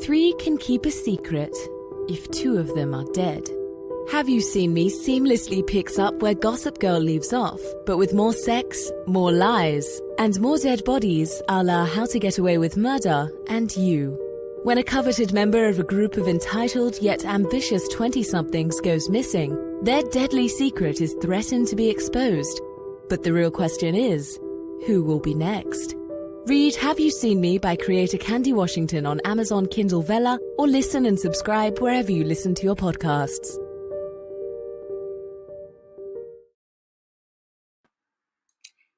Three can keep a secret if two of them are dead. Have You Seen Me seamlessly picks up where Gossip Girl leaves off, but with more sex, more lies, and more dead bodies a la How to Get Away with Murder and You. When a coveted member of a group of entitled yet ambitious 20-somethings goes missing, their deadly secret is threatened to be exposed. But the real question is, who will be next? Read Have You Seen Me by creator Candy Washington on Amazon Kindle Vella, or listen and subscribe wherever you listen to your podcasts.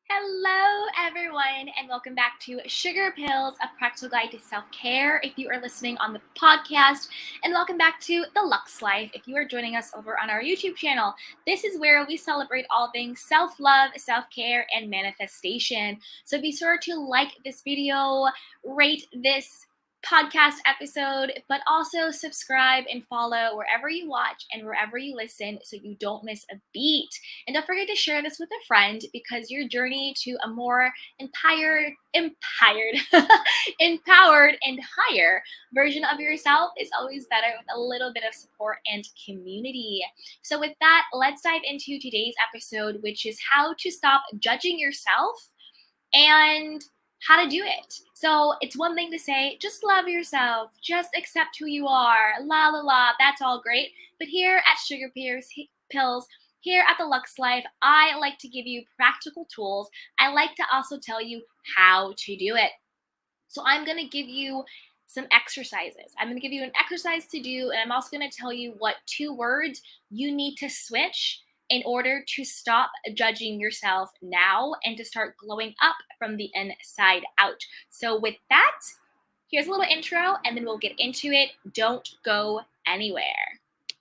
Hello everyone, and welcome back to Sugar Pills, a practical guide to self-care if you are listening on the podcast, and welcome back to The Luxe Life if you are joining us over on our YouTube channel. This is where we celebrate all things self-love, self-care, and manifestation. So be sure to like this video, rate this podcast episode, but also subscribe and follow wherever you watch and wherever you listen so you don't miss a beat. And don't forget to share this with a friend, because your journey to a more empowered and higher version of yourself is always better with a little bit of support and community. So with that, let's dive into today's episode, which is how to stop judging yourself and how to do it. So it's one thing to say, just love yourself, just accept who you are, la la la, that's all great. But here at Sugar Pills, here at The Luxe Life, I like to give you practical tools. I like to also tell you how to do it. So I'm going to give you some exercises. I'm going to give you an exercise to do, and I'm also going to tell you what 2 words you need to switch in order to stop judging yourself now and to start glowing up from the inside out. So with that, here's a little intro and then we'll get into it. Don't go anywhere.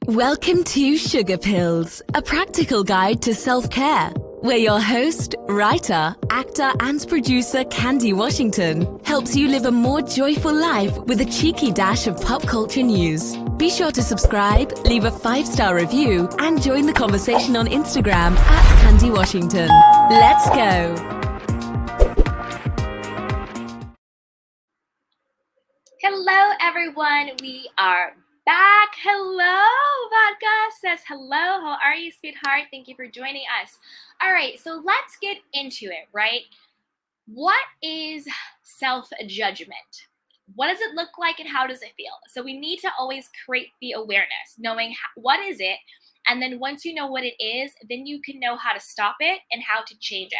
Welcome to Sugar Pills, a practical guide to self-care, where your host, writer, actor, and producer Candy Washington helps you live a more joyful life with a cheeky dash of pop culture news. Be sure to subscribe, leave a 5-star review, and join the conversation on Instagram at Candy Washington. Let's go! Hello, everyone. We are back. Hello, Vodka says hello. How are you, sweetheart? Thank you for joining us. All right, so let's get into it, right? What is self-judgment? What does it look like and how does it feel? So we need to always create the awareness, knowing what is it, and then once you know what it is, then you can know how to stop it and how to change it.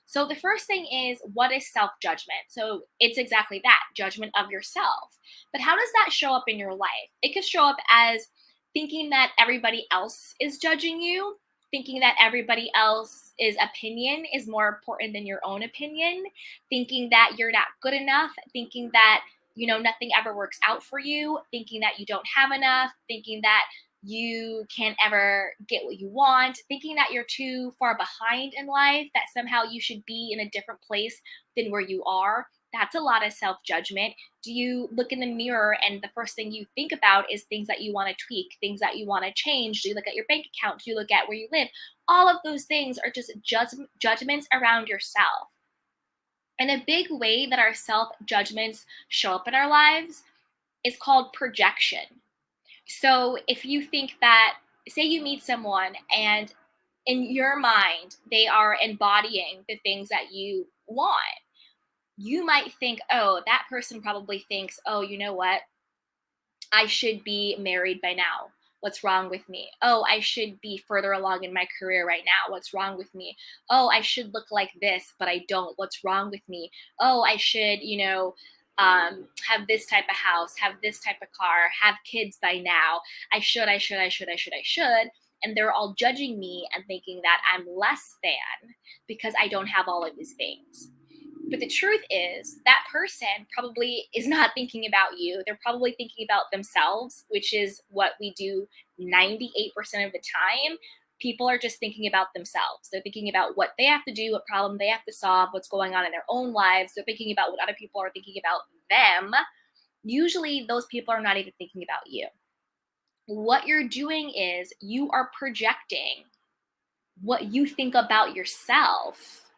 So the first thing is, what is self-judgment? So it's exactly that, judgment of yourself. But how does that show up in your life? It could show up as thinking that everybody else is judging you, thinking that everybody else's opinion is more important than your own opinion, thinking that you're not good enough, thinking that, nothing ever works out for you, thinking that you don't have enough, thinking that you can't ever get what you want, thinking that you're too far behind in life, that somehow you should be in a different place than where you are. That's a lot of self-judgment. Do you look in the mirror and the first thing you think about is things that you want to tweak, things that you want to change? Do you look at your bank account? Do you look at where you live? All of those things are just judgments around yourself. And a big way that our self-judgments show up in our lives is called projection. So if you think that, say you meet someone and in your mind, they are embodying the things that you want, you might think, oh, that person probably thinks, oh, you know what? I should be married by now. What's wrong with me? Oh, I should be further along in my career right now. What's wrong with me? Oh, I should look like this, but I don't. What's wrong with me? Oh, I should, have this type of house, have this type of car, have kids by now. I should. And they're all judging me and thinking that I'm less than because I don't have all of these things. But the truth is that person probably is not thinking about you. They're probably thinking about themselves, which is what we do 98% of the time. People are just thinking about themselves. They're thinking about what they have to do, what problem they have to solve, what's going on in their own lives. They're thinking about what other people are thinking about them. Usually those people are not even thinking about you. What you're doing is you are projecting what you think about yourself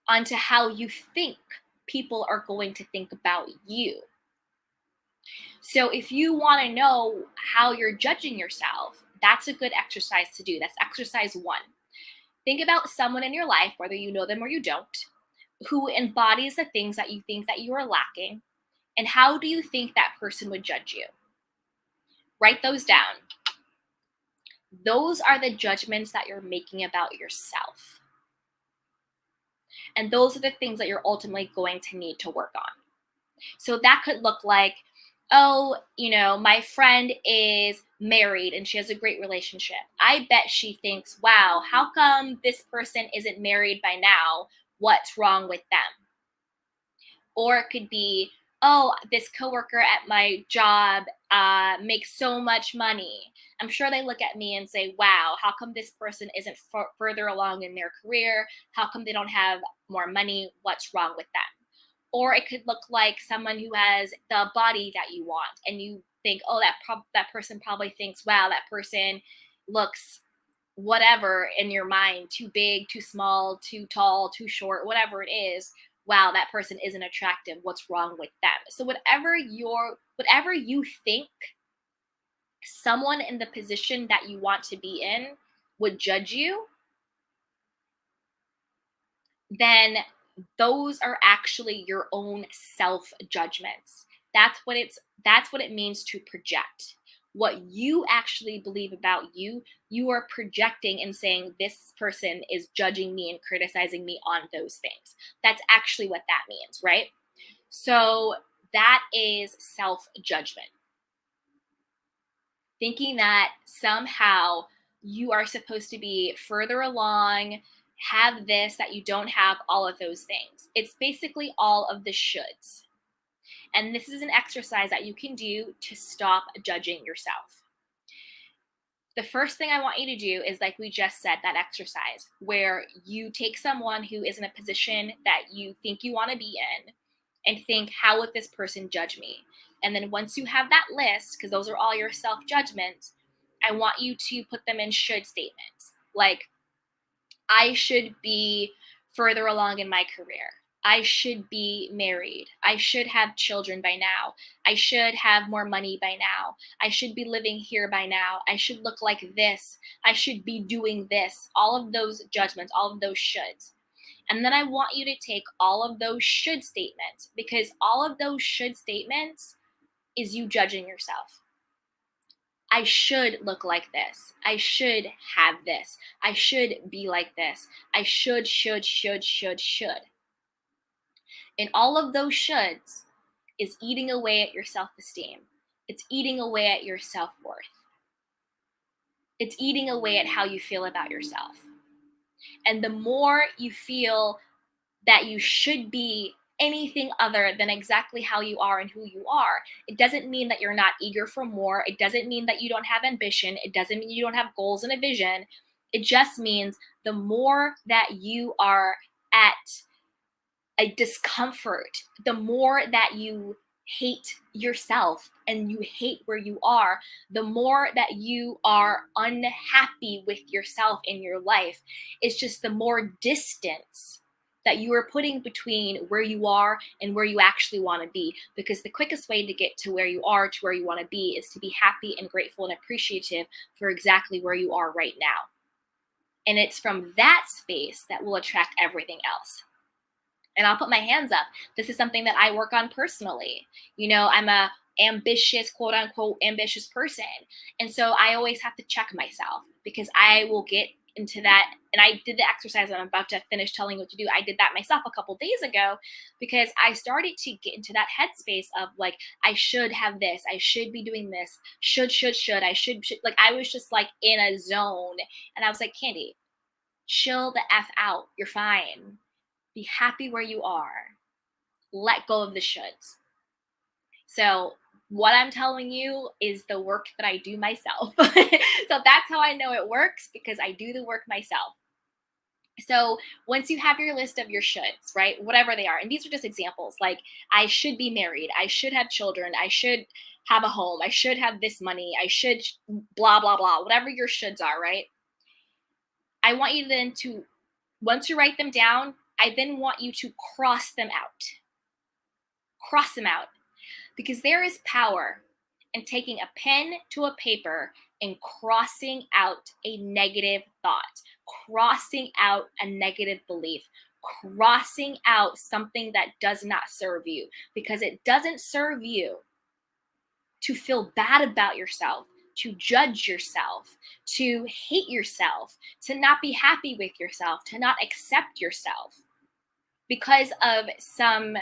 onto how you think people are going to think about you. So if you want to know how you're judging yourself, that's a good exercise to do. That's exercise 1. Think about someone in your life, whether you know them or you don't, who embodies the things that you think that you are lacking, and how do you think that person would judge you? Write those down. Those are the judgments that you're making about yourself. And those are the things that you're ultimately going to need to work on. So that could look like, oh, my friend is married and she has a great relationship. I bet she thinks, wow, how come this person isn't married by now? What's wrong with them? Or it could be, oh, this coworker at my job makes so much money. I'm sure they look at me and say, wow, how come this person isn't further along in their career? How come they don't have more money? What's wrong with them? Or it could look like someone who has the body that you want, and you think, oh, that person probably thinks, wow, that person looks whatever in your mind, too big, too small, too tall, too short, whatever it is. Wow, that person isn't attractive. What's wrong with them? So whatever you think someone in the position that you want to be in would judge you, then those are actually your own self judgments. That's what it means to project. What you actually believe about you, you are projecting and saying this person is judging me and criticizing me on those things. That's actually what that means, right? So that is self judgment. Thinking that somehow you are supposed to be further along, have this, that you don't have all of those things. It's basically all of the shoulds. And this is an exercise that you can do to stop judging yourself. The first thing I want you to do is, like we just said, that exercise where you take someone who is in a position that you think you want to be in and think, how would this person judge me? And then once you have that list, because those are all your self-judgments, I want you to put them in should statements. Like, I should be further along in my career. I should be married. I should have children by now. I should have more money by now. I should be living here by now. I should look like this. I should be doing this. All of those judgments, all of those shoulds. And then I want you to take all of those should statements, because all of those should statements is you judging yourself. I should look like this. I should have this. I should be like this. I should. And all of those shoulds is eating away at your self-esteem. It's eating away at your self-worth. It's eating away at how you feel about yourself. And the more you feel that you should be anything other than exactly how you are and who you are, it doesn't mean that you're not eager for more. It doesn't mean that you don't have ambition. It doesn't mean you don't have goals and a vision. It just means the more that you are at a discomfort, the more that you hate yourself and you hate where you are, the more that you are unhappy with yourself in your life. It's just the more distance that you are putting between where you are and where you actually want to be. Because the quickest way to get to where you are, to where you want to be, is to be happy and grateful and appreciative for exactly where you are right now. And it's from that space that will attract everything else. And I'll put my hands up. This is something that I work on personally. I'm a ambitious, quote unquote, ambitious person. And so I always have to check myself, because I will get into that. And I did the exercise that I'm about to finish telling you what to do. I did that myself a couple days ago, because I started to get into that headspace of like, I should have this. I should be doing this. Should. I should. Like, I was just like in a zone. And I was like, Candy, chill the F out. You're fine. Be happy where you are. Let go of the shoulds. So what I'm telling you is the work that I do myself. So that's how I know it works, because I do the work myself. So once you have your list of your shoulds, right, whatever they are, and these are just examples, like I should be married, I should have children, I should have a home, I should have this money, I should blah, blah, blah, whatever your shoulds are, right? I want you then to, once you write them down, I then want you to cross them out. Cross them out. Because there is power in taking a pen to a paper and crossing out a negative thought, crossing out a negative belief, crossing out something that does not serve you, because it doesn't serve you to feel bad about yourself, to judge yourself, to hate yourself, to not be happy with yourself, to not accept yourself because of some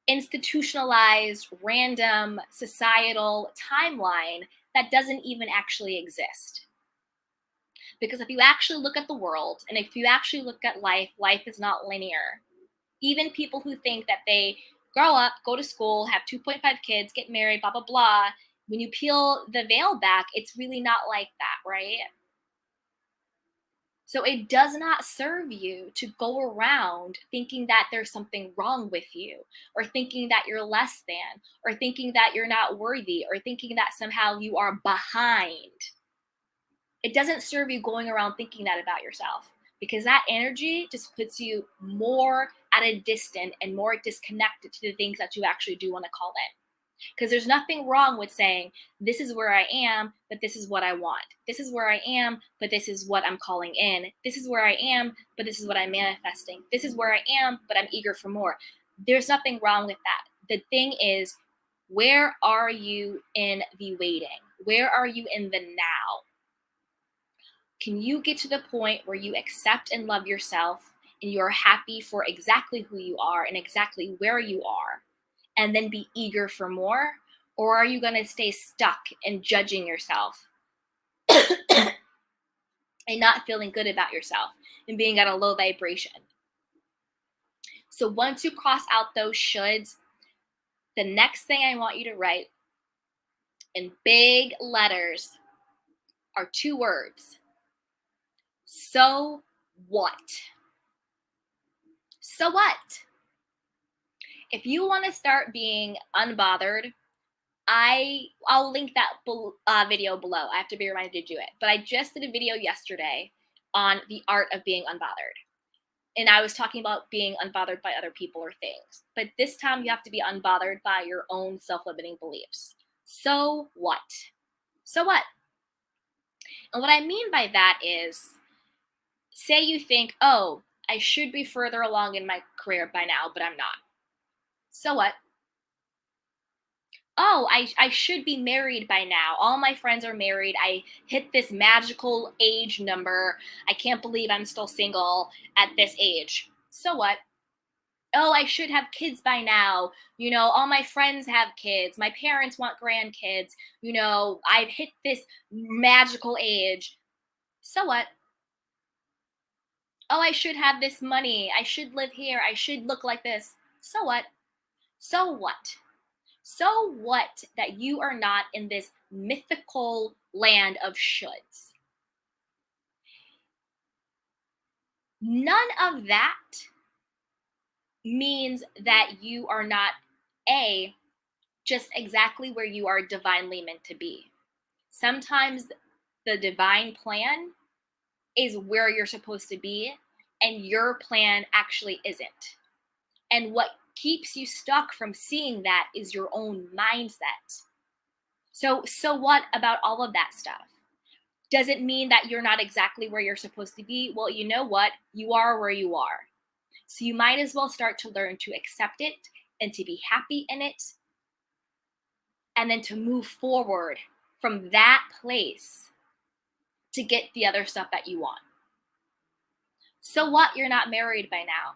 institutionalized, random, societal timeline that doesn't even actually exist. Because if you actually look at the world and if you actually look at life, life is not linear. Even people who think that they grow up, go to school, have 2.5 kids, get married, blah, blah, blah, when you peel the veil back, it's really not like that, right? So it does not serve you to go around thinking that there's something wrong with you, or thinking that you're less than, or thinking that you're not worthy, or thinking that somehow you are behind. It doesn't serve you going around thinking that about yourself, because that energy just puts you more at a distance and more disconnected to the things that you actually do want to call in. Because there's nothing wrong with saying, this is where I am, but this is what I want. This is where I am, but this is what I'm calling in. This is where I am, but this is what I'm manifesting. This is where I am, but I'm eager for more. There's nothing wrong with that. The thing is, where are you in the waiting? Where are you in the now? Can you get to the point where you accept and love yourself and you're happy for exactly who you are and exactly where you are, and then be eager for more? Or are you going to stay stuck in judging yourself and not feeling good about yourself and being at a low vibration? So once you cross out those shoulds, the next thing I want you to write in big letters are 2 words. So what? So what? If you want to start being unbothered, I'll link that video below. I have to be reminded to do it. But I just did a video yesterday on the art of being unbothered. And I was talking about being unbothered by other people or things. But this time you have to be unbothered by your own self-limiting beliefs. So what? So what? And what I mean by that is, say you think, oh, I should be further along in my career by now, but I'm not. So what? Oh, I should be married by now. All my friends are married. I hit this magical age number. I can't believe I'm still single at this age. So what? Oh, I should have kids by now. All my friends have kids. My parents want grandkids. I've hit this magical age. So what? Oh, I should have this money. I should live here. I should look like this. So what? So what? So what that you are not in this mythical land of shoulds? None of that means that you are not just exactly where you are divinely meant to be. Sometimes the divine plan is where you're supposed to be, and your plan actually isn't. And what keeps you stuck from seeing that is your own mindset. So what about all of that stuff? Does it mean that you're not exactly where you're supposed to be? Well, you know what? You are where you are. So you might as well start to learn to accept it and to be happy in it, and then to move forward from that place to get the other stuff that you want. So what? You're not married by now.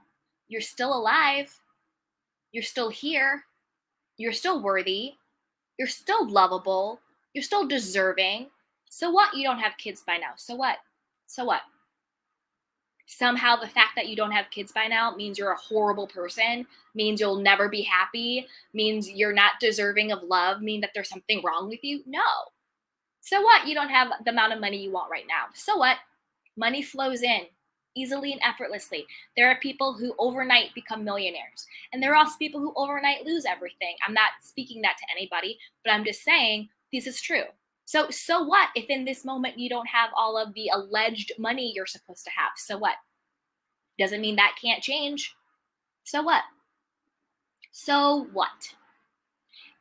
You're still alive. You're still here. You're still worthy. You're still lovable. You're still deserving. So what? You don't have kids by now. So what? So what? Somehow the fact that you don't have kids by now means you're a horrible person, means you'll never be happy, means you're not deserving of love, mean that there's something wrong with you? No. So what? You don't have the amount of money you want right now. So what? Money flows in easily and effortlessly. There are people who overnight become millionaires, and there are also people who overnight lose everything. I'm not speaking that to anybody, but I'm just saying this is true. So what if in this moment you don't have all of the alleged money you're supposed to have? So what? Doesn't mean that can't change. So what? So what?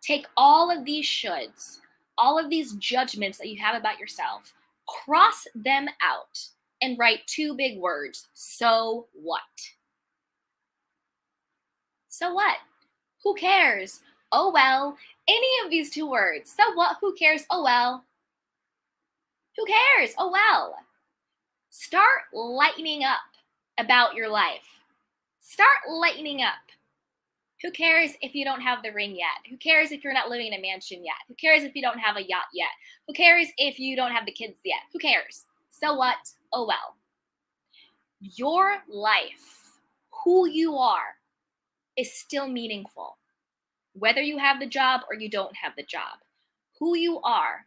Take all of these shoulds, all of these judgments that you have about yourself, cross them out and write two big words. So what? So what? Who cares? Oh well. Any of these two words. So what? Who cares? Oh well. Who cares? Oh well. Start lightening up about your life. Start lightening up. Who cares if you don't have the ring yet? Who cares if you're not living in a mansion yet? Who cares if you don't have a yacht yet? Who cares if you don't have the kids yet? Who cares? So what? Oh well. Your life, who you are, is still meaningful. Whether you have the job or you don't have the job, who you are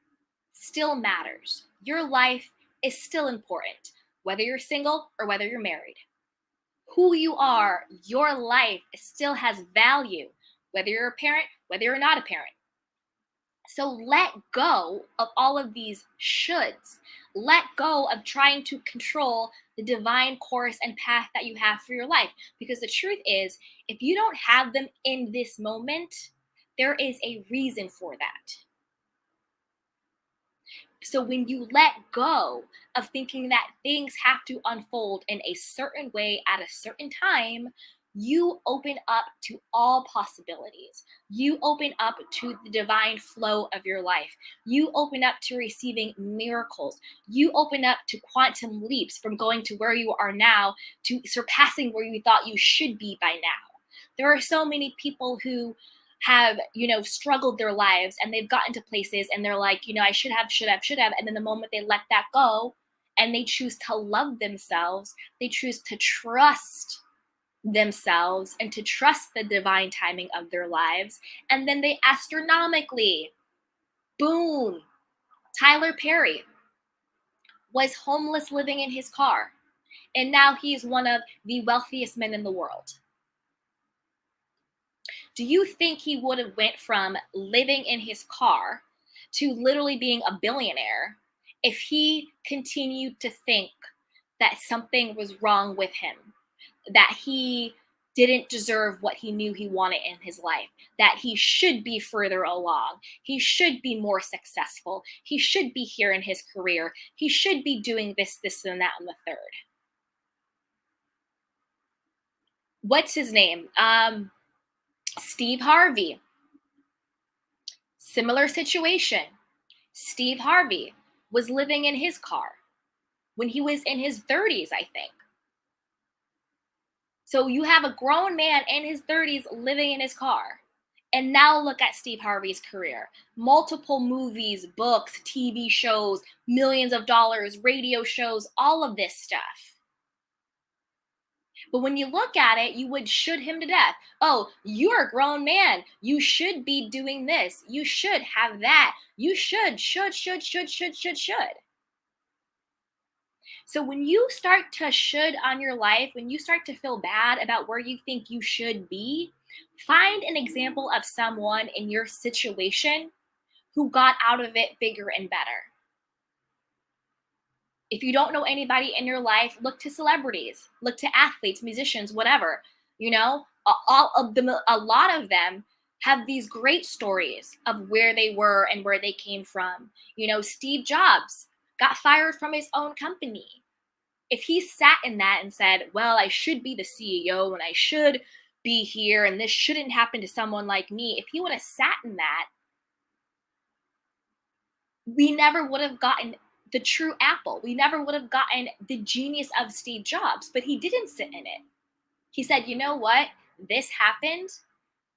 still matters. Your life is still important, whether you're single or whether you're married. Who you are, your life still has value, whether you're a parent, whether you're not a parent. So let go of all of these shoulds. Let go of trying to control the divine course and path that you have for your life. Because the truth is, if you don't have them in this moment, there is a reason for that. So when you let go of thinking that things have to unfold in a certain way at a certain time, you open up to all possibilities. You open up to the divine flow of your life. You open up to receiving miracles. You open up to quantum leaps from going to where you are now to surpassing where you thought you should be by now. There are so many people who have, struggled their lives and they've gotten to places and they're like, I should have. And then the moment they let that go and they choose to love themselves, they choose to trust themselves and to trust the divine timing of their lives. And then they astronomically, boom, Tyler Perry was homeless living in his car. And now he's one of the wealthiest men in the world. Do you think he would have went from living in his car to literally being a billionaire if he continued to think that something was wrong with him, that he didn't deserve what he knew he wanted in his life, that he should be further along, he should be more successful, he should be here in his career, he should be doing this, and that, and the third? What's his name? Steve Harvey. Similar situation. Steve Harvey was living in his car when he was in his 30s, I think. So you have a grown man in his 30s living in his car. And now look at Steve Harvey's career. Multiple movies, books, TV shows, millions of dollars, radio shows, all of this stuff. But when you look at it, you would should him to death. Oh, you're a grown man. You should be doing this. You should have that. You should. So when you start to should on your life, when you start to feel bad about where you think you should be, find an example of someone in your situation who got out of it bigger and better. If you don't know anybody in your life, look to celebrities, look to athletes, musicians, whatever. All of them, a lot of them have these great stories of where they were and where they came from. Steve Jobs got fired from his own company. If he sat in that and said, well, I should be the CEO and I should be here and this shouldn't happen to someone like me, if he would have sat in that, we never would have gotten the true apple. We never would have gotten the genius of Steve Jobs, but he didn't sit in it. He said, you know what? This happened,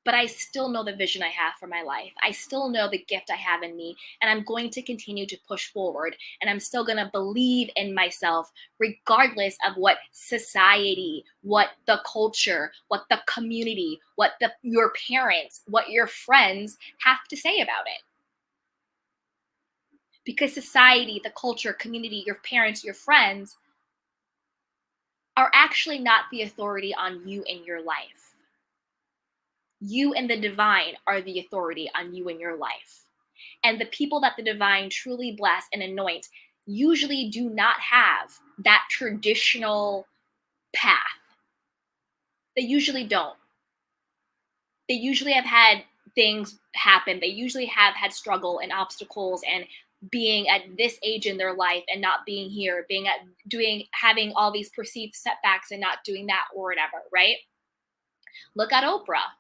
but I still know the vision I have for my life. I still know the gift I have in me, and I'm going to continue to push forward, and I'm still going to believe in myself regardless of what society, what the culture, what the community, what your parents, what your friends have to say about it. Because society, the culture, community, your parents, your friends are actually not the authority on you in your life. You and the divine are the authority on you in your life. And the people that the divine truly bless and anoint usually do not have that traditional path. They usually don't. They usually have had things happen. They usually have had struggle and obstacles and being at this age in their life and not being here, having all these perceived setbacks and not doing that or whatever, right? Look at Oprah.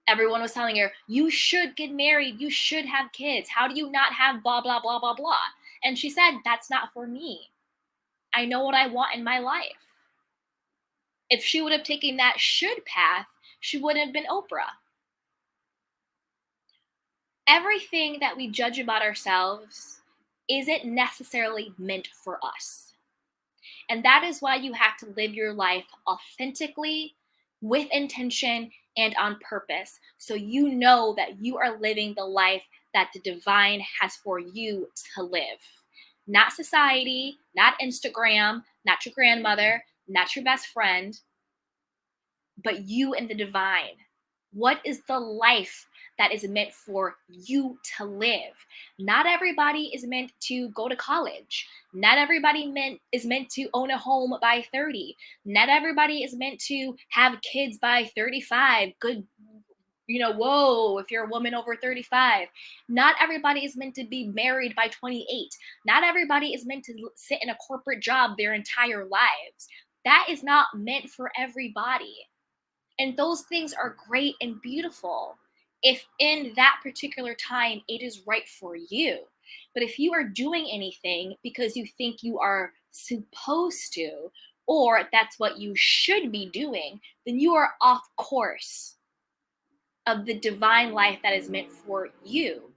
Everyone was telling her, you should get married, you should have kids. How do you not have blah, blah, blah, blah, blah? And she said, that's not for me. I know what I want in my life. If she would have taken that should path, she wouldn't have been Oprah. Everything that we judge about ourselves isn't necessarily meant for us. And that is why you have to live your life authentically, with intention, and on purpose. So you know that you are living the life that the divine has for you to live. Not society, not Instagram, not your grandmother, not your best friend, but you and the divine. What is the life that is meant for you to live? Not everybody is meant to go to college. Not everybody is meant to own a home by 30. Not everybody is meant to have kids by 35. Good, whoa, if you're a woman over 35. Not everybody is meant to be married by 28. Not everybody is meant to sit in a corporate job their entire lives. That is not meant for everybody. And those things are great and beautiful if in that particular time it is right for you. But if you are doing anything because you think you are supposed to, or that's what you should be doing, then you are off course of the divine life that is meant for you.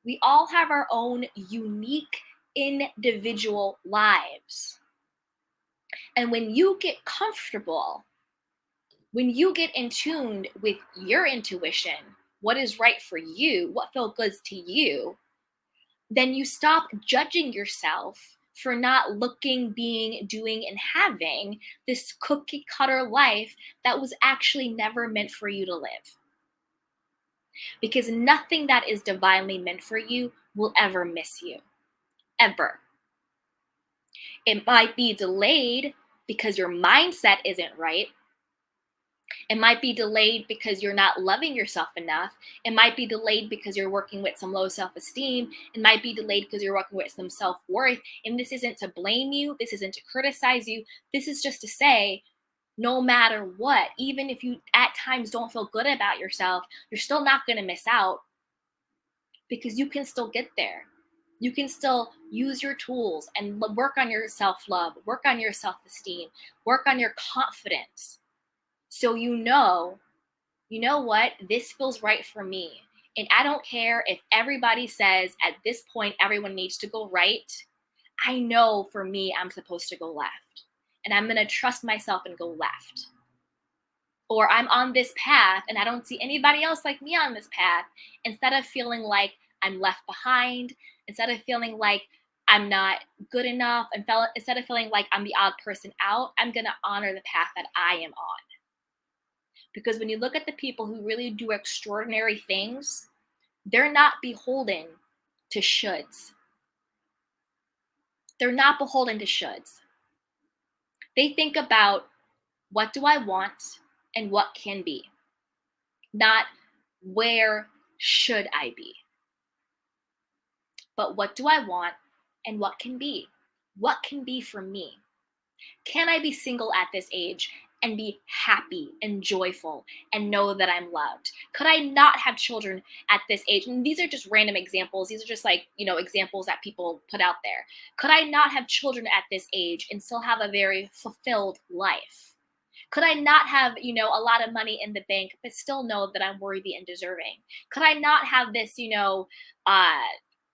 We all have our own unique individual lives. And when you get comfortable, when you get in tune with your intuition, what is right for you, what feels good to you, then you stop judging yourself for not looking, being, doing, and having this cookie cutter life that was actually never meant for you to live. Because nothing that is divinely meant for you will ever miss you, ever. It might be delayed because your mindset isn't right. It might be delayed because you're not loving yourself enough. It might be delayed because you're working with some low self-esteem. It might be delayed because you're working with some self-worth. And this isn't to blame you. This isn't to criticize you. This is just to say, no matter what, even if you at times don't feel good about yourself, you're still not going to miss out because you can still get there. You can still use your tools and work on your self-love, work on your self-esteem, work on your confidence. So you know what? This feels right for me. And I don't care if everybody says at this point everyone needs to go right. I know for me, I'm supposed to go left. And I'm going to trust myself and go left. Or I'm on this path and I don't see anybody else like me on this path. Instead of feeling like I'm left behind, instead of feeling like I'm not good enough, and instead of feeling like I'm the odd person out, I'm going to honor the path that I am on. Because when you look at the people who really do extraordinary things, they're not beholden to shoulds. They're not beholden to shoulds. They think about, what do I want and what can be? Not where should I be? But what do I want and what can be? What can be for me? Can I be single at this age and be happy and joyful and know that I'm loved? Could I not have children at this age? And these are just random examples. These are just examples that people put out there. Could I not have children at this age and still have a very fulfilled life? Could I not have, a lot of money in the bank, but still know that I'm worthy and deserving? Could I not have this,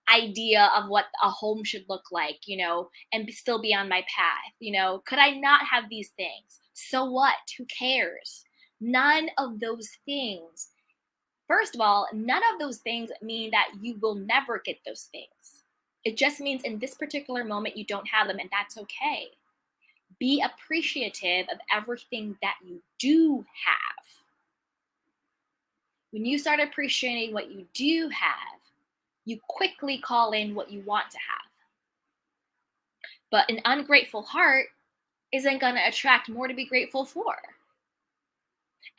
idea of what a home should look like, and still be on my path? Could I not have these things? So what? Who cares? None of those things. First of all, none of those things mean that you will never get those things. It just means in this particular moment you don't have them, and that's okay. Be appreciative of everything that you do have. When you start appreciating what you do have, you quickly call in what you want to have. But an ungrateful heart isn't going to attract more to be grateful for.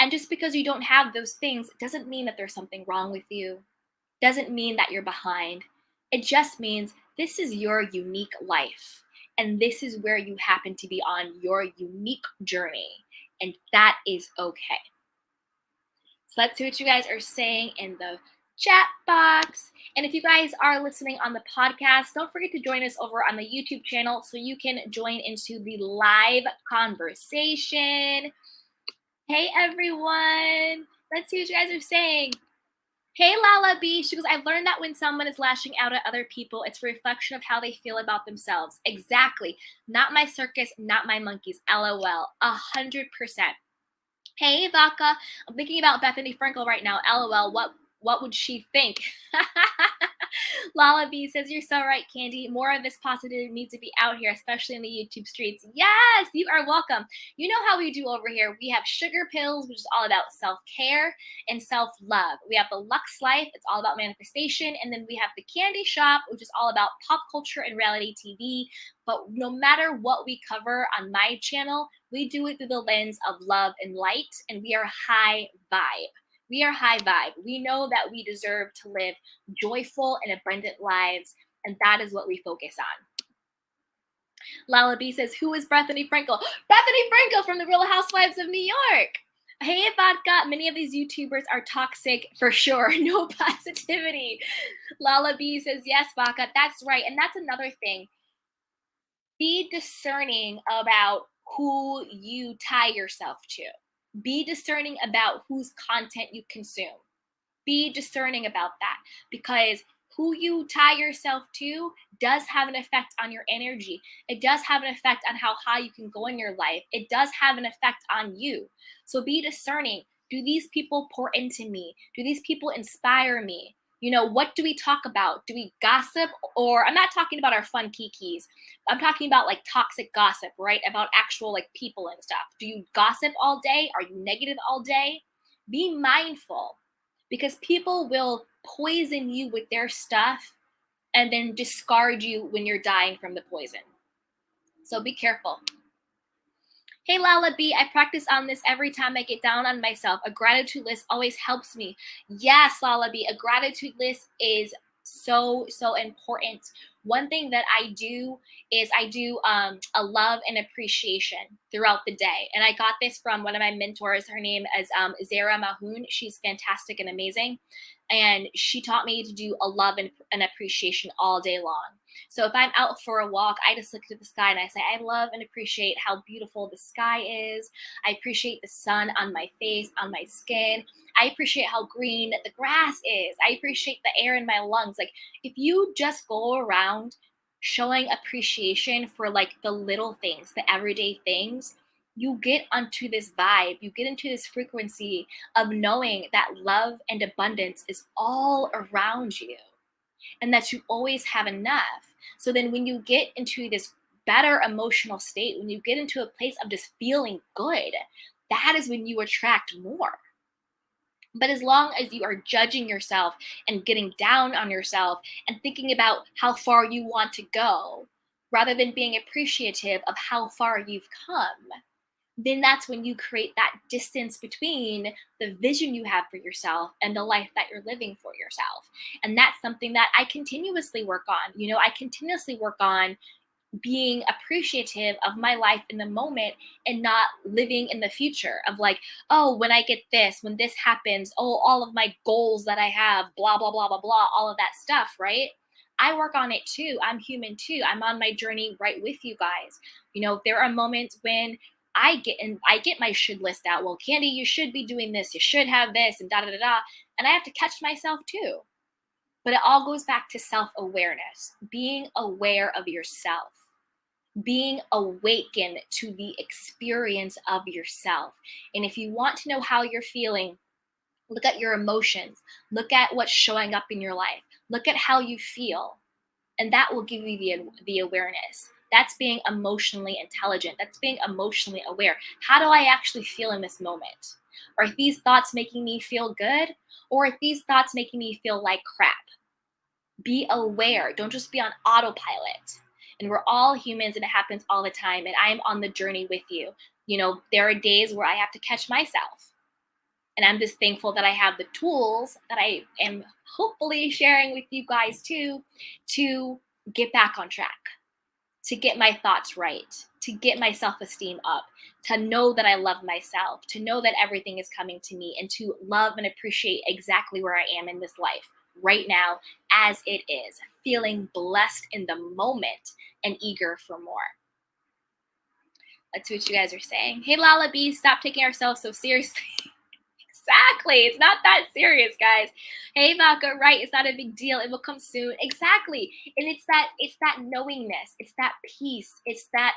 And just because you don't have those things doesn't mean that there's something wrong with you, doesn't mean that you're behind. It just means this is your unique life. And this is where you happen to be on your unique journey. And that is okay. So let's see what you guys are saying in the chat box. And if you guys are listening on the podcast, don't forget to join us over on the YouTube channel so you can join into the live conversation. Hey, everyone. Let's see what you guys are saying. Hey, Lala B. She goes, I've learned that when someone is lashing out at other people, it's a reflection of how they feel about themselves. Exactly. Not my circus, not my monkeys. LOL. 100%. Hey, Vaca. I'm thinking about Bethany Frankel right now. LOL. What would she think? Lala B says, you're so right, Candy. More of this positivity needs to be out here, especially in the YouTube streets. Yes, you are welcome. You know how we do over here. We have Sugar Pills, which is all about self-care and self-love. We have the Lux Life. It's all about manifestation. And then we have the Candy Shop, which is all about pop culture and reality TV. But no matter what we cover on my channel, we do it through the lens of love and light, and we are high vibe. We are high vibe. We know that we deserve to live joyful and abundant lives, and that is what we focus on. Lala B says, who is Bethany Frankel? Bethany Frankel from the Real Housewives of New York. Hey, Vodka, many of these YouTubers are toxic for sure. No positivity. Lala B says, yes, Vodka, that's right. And that's another thing. Be discerning about who you tie yourself to. Be discerning about whose content you consume. Be discerning about that, because who you tie yourself to does have an effect on your energy. It does have an effect on how high you can go in your life. It does have an effect on you. So be discerning. Do these people pour into me? Do these people inspire me? You know, what do we talk about? Do we gossip? Or I'm not talking about our fun kikis. I'm talking about like toxic gossip, right? About actual like people and stuff. Do you gossip all day? Are you negative all day? Be mindful, because people will poison you with their stuff and then discard you when you're dying from the poison. So be careful. Hey, Lala B, I practice on this every time I get down on myself. A gratitude list always helps me. Yes, Lala B, a gratitude list is so important. One thing that I do is I do a love and appreciation throughout the day. And I got this from one of my mentors. Her name is Zara Mahoon. She's fantastic and amazing. And she taught me to do a love and appreciation all day long. So if I'm out for a walk, I just look to the sky and I say, I love and appreciate how beautiful the sky is. I appreciate the sun on my face, on my skin. I appreciate how green the grass is. I appreciate the air in my lungs. Like, if you just go around showing appreciation for like the little things, the everyday things, you get onto this vibe, you get into this frequency of knowing that love and abundance is all around you and that you always have enough. So then when you get into this better emotional state, when you get into a place of just feeling good, that is when you attract more. But as long as you are judging yourself and getting down on yourself and thinking about how far you want to go, rather than being appreciative of how far you've come, then that's when you create that distance between the vision you have for yourself and the life that you're living for yourself. And that's something that I continuously work on. You know, I continuously work on being appreciative of my life in the moment and not living in the future of like, oh, when I get this, when this happens, oh, all of my goals that I have, blah, blah, blah, blah, blah, all of that stuff, right? I work on it too. I'm human too. I'm on my journey right with you guys. You know, there are moments when I get my should list out. Well, Candy, you should be doing this. You should have this and da da da da. And I have to catch myself too. But it all goes back to self-awareness, being aware of yourself, being awakened to the experience of yourself. And if you want to know how you're feeling, look at your emotions, look at what's showing up in your life, look at how you feel, and that will give you the awareness. That's being emotionally intelligent. That's being emotionally aware. How do I actually feel in this moment? Are these thoughts making me feel good? Or are these thoughts making me feel like crap? Be aware. Don't just be on autopilot. And we're all humans and it happens all the time. And I am on the journey with you. You know, there are days where I have to catch myself. And I'm just thankful that I have the tools that I am hopefully sharing with you guys too, to get back on track, to get my thoughts right, to get my self-esteem up, to know that I love myself, to know that everything is coming to me, and to love and appreciate exactly where I am in this life right now as it is, feeling blessed in the moment and eager for more. Let's see what you guys are saying. Hey, Lala B, stop taking ourselves so seriously. Exactly. It's not that serious, guys. Hey, Vodka, right. It's not a big deal. It will come soon. Exactly. And it's that knowingness. It's that peace. It's that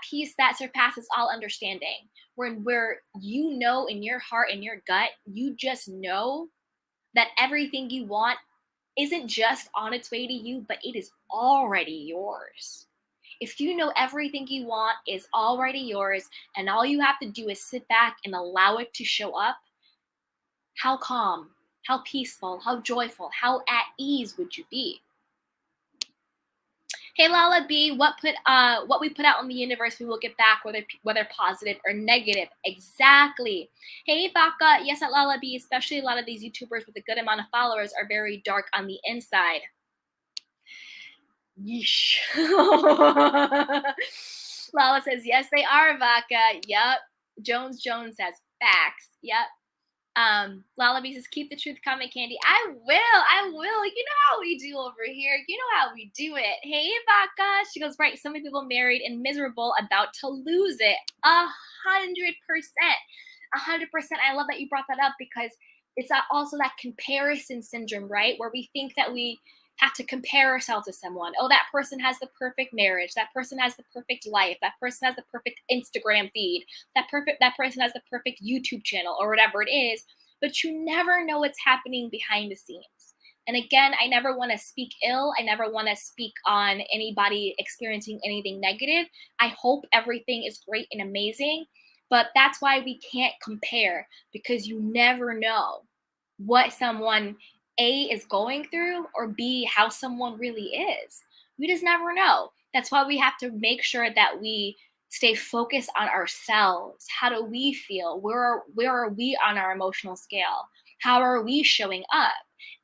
peace that surpasses all understanding. Where you know in your heart, in your gut, you just know that everything you want isn't just on its way to you, but it is already yours. If you know everything you want is already yours and all you have to do is sit back and allow it to show up, how calm, how peaceful, how joyful, how at ease would you be? Hey, Lala B, what we put out in the universe, we will get back, whether positive or negative. Exactly. Hey, Baka, yes, at Lala B, especially a lot of these YouTubers with a good amount of followers are very dark on the inside. Yeesh. Lala says, yes, they are, Vodka. Yep. Jones says, facts. Yep. Lala B says, keep the truth coming, Candy. I will. You know how we do over here. You know how we do it. Hey, Vodka. She goes, right. So many people married and miserable, about to lose it. 100%. 100%. I love that you brought that up, because it's also that comparison syndrome, right? Where we think that we have to compare ourselves to someone. Oh, that person has the perfect marriage. That person has the perfect life. That person has the perfect Instagram feed. That person has the perfect YouTube channel, or whatever it is. But you never know what's happening behind the scenes. And again, I never want to speak ill. I never want to speak on anybody experiencing anything negative. I hope everything is great and amazing. But that's why we can't compare, because you never know what someone A is going through, or B, how someone really is. We just never know. That's why we have to make sure that we stay focused on ourselves. How do we feel? Where are we on our emotional scale? How are we showing up?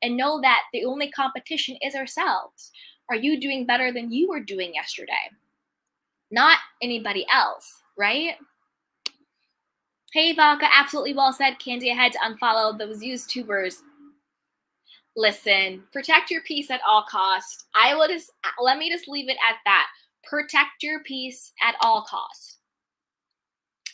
And know that the only competition is ourselves. Are you doing better than you were doing yesterday? Not anybody else, right? Hey, Vodka, absolutely well said. Candy, I had to unfollow those YouTubers. Listen, protect your peace at all costs. Let me just leave it at that. Protect your peace at all costs.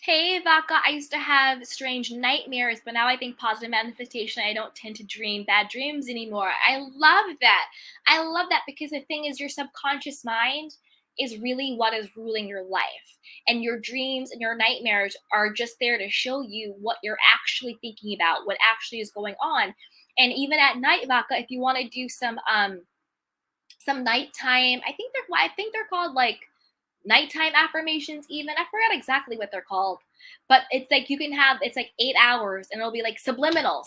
Hey, Vodka, I used to have strange nightmares, but now I think positive manifestation. I don't tend to dream bad dreams anymore. I love that. I love that, because the thing is, your subconscious mind is really what is ruling your life. And your dreams and your nightmares are just there to show you what you're actually thinking about, what actually is going on. And even at night, Vodka, if you want to do some nighttime, I think they're called like nighttime affirmations. Even I forgot exactly what they're called, but it's like it's like 8 hours, and it'll be like subliminals.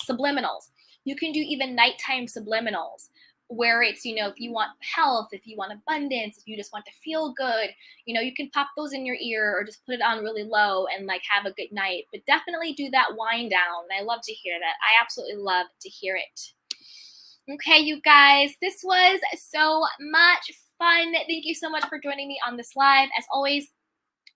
You can do even nighttime subliminals, where it's, if you want health, if you want abundance, if you just want to feel good, you can pop those in your ear, or just put it on really low and like have a good night. But definitely do that wind down. I love to hear that. I absolutely love to hear it. Okay, you guys, this was so much fun. Thank you so much for joining me on this live. As always,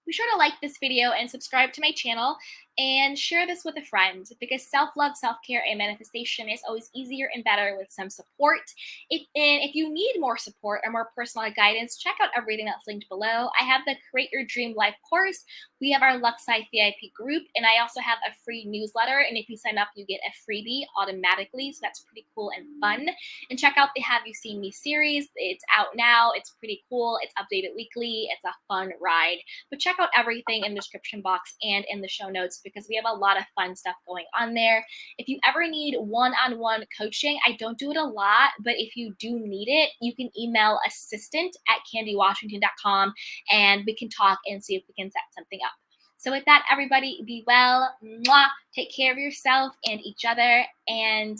be sure to like this video and subscribe to my channel, and share this with a friend, because self-love, self-care, and manifestation is always easier and better with some support. If you need more support or more personal guidance, check out everything that's linked below. I have the Create Your Dream Life course. We have our Luxi VIP group, and I also have a free newsletter. And if you sign up, you get a freebie automatically. So that's pretty cool and fun. And check out the Have You Seen Me series. It's out now. It's pretty cool. It's updated weekly. It's a fun ride. But check out everything in the description box and in the show notes, because we have a lot of fun stuff going on there. If you ever need one-on-one coaching, I don't do it a lot, but if you do need it, you can email assistant@candywashington.com, and we can talk and see if we can set something up. So with that, everybody, be well. Mwah. Take care of yourself and each other, and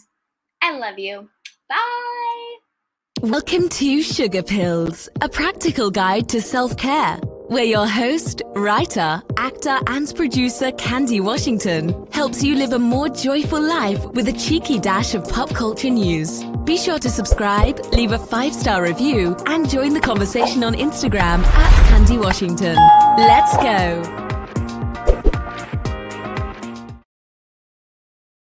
I love you. Bye. Welcome to Sugar Pills, a practical guide to self-care. where your host, writer, actor, and producer Candy Washington helps you live a more joyful life with a cheeky dash of pop culture news. Be sure to subscribe, leave a 5-star review, and join the conversation on Instagram at Candy Washington. Let's go!